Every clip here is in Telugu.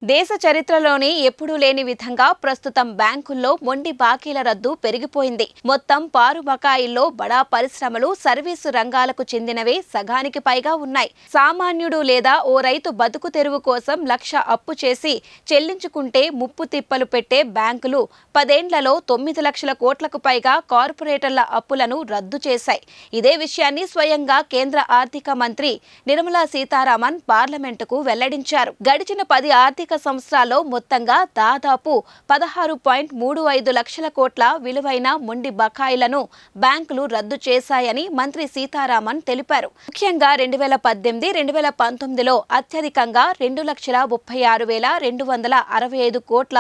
దేశ చరిత్రలోని ఎప్పుడూ లేని విధంగా ప్రస్తుతం బ్యాంకుల్లో మొండి బాకీల రద్దు పెరిగిపోయింది. మొత్తం పారు బకాయిల్లో బడా పరిశ్రమలు, సర్వీసు రంగాలకు చెందినవే సగానికి పైగా ఉన్నాయి. సామాన్యుడు లేదా ఓ రైతు బతుకు తెరువు కోసం లక్ష అప్పు చేసి చెల్లించుకుంటే ముప్పు తిప్పలు పెట్టే బ్యాంకులు 10 ఏళ్లలో 9 లక్షల కోట్లకు పైగా కార్పొరేటర్ల అప్పులను రద్దు చేశాయి. ఇదే విషయాన్ని స్వయంగా కేంద్ర ఆర్థిక మంత్రి నిర్మలా సీతారామన్ పార్లమెంటుకు వెల్లడించారు. గడిచిన 10 ఆర్థిక సంవత్సరాల్లో మొత్తంగా దాదాపు 16.35 లక్షల కోట్ల విలువైన మొండి బకాయిలను బ్యాంకులు రద్దు చేశాయని మంత్రి సీతారామన్ తెలిపారు. ముఖ్యంగా 2018-2019లో అత్యధికంగా 2,36,265 కోట్ల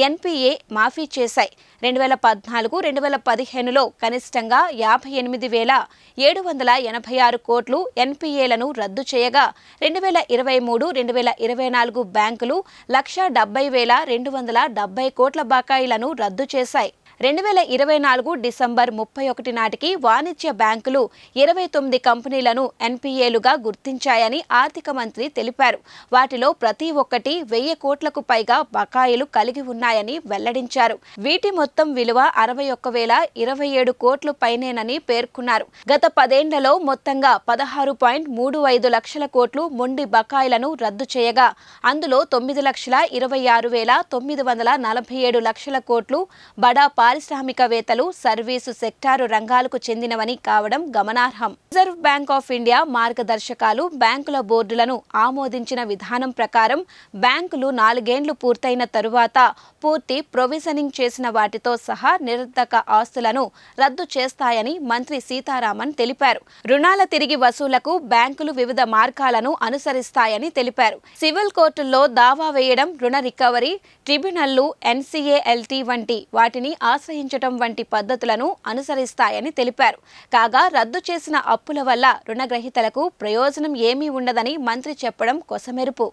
ఎన్పీఏ మాఫీ చేశాయి. 2014-2015లో కనిష్టంగా 58,786 కోట్లు ఎన్పీఏలను రద్దు చేయగా 2023-2024 బ్యాంకులు 1,70,270 కోట్ల బకాయిలను రద్దు చేశాయి. 2024 డిసెంబర్ 31 నాటికి వాణిజ్య బ్యాంకులు 29 కంపెనీలను ఎన్పీఏలుగా గుర్తించాయని ఆర్థిక మంత్రి తెలిపారు. వాటిలో ప్రతి ఒక్కటి 1000 కోట్లకు పైగా బకాయిలు కలిగి ఉన్నాయని వెల్లడించారు. వీటి మొత్తం విలువ 61,027 కోట్లు పైనేనని పేర్కొన్నారు. గత 10 ఏళ్లలో మొత్తంగా 16.35 లక్షల కోట్లు మొండి బకాయిలను రద్దు చేయగా అందులో 9,26,947 లక్షల కోట్లు బడా పారిశ్రామికవేత్తలు, సర్వీసు సెక్టారు రంగాలకు చెందినవని కావడం గమనార్హం. రిజర్వ్ బ్యాంక్ ఆఫ్ ఇండియా మార్గదర్శకాలు, బ్యాంకుల బోర్డులను ఆమోదించిన విధానం ప్రకారం బ్యాంకులు 4 ఏళ్లు పూర్తయిన తరువాత పూర్తి ప్రొవిజనింగ్ చేసిన వాటితో సహా నిరర్ధక ఆస్తులను రద్దు చేస్తాయని మంత్రి సీతారామన్ తెలిపారు. రుణాల తిరిగి వసూలకు బ్యాంకులు వివిధ మార్గాలను అనుసరిస్తాయని తెలిపారు. సివిల్ కోర్టుల్లో దావా వేయడం, రుణ రికవరీ ట్రిబ్యునల్లు, ఎన్సీఏఎల్టీ వంటి వాటిని ఆశ్రయించడం వంటి పద్ధతులను అనుసరిస్తాయని తెలిపారు. కాగా రద్దు చేసిన అప్పుల వల్ల రుణగ్రహీతలకు ప్రయోజనం ఏమీ ఉండదని మంత్రి చెప్పడం కొసమెరుపు.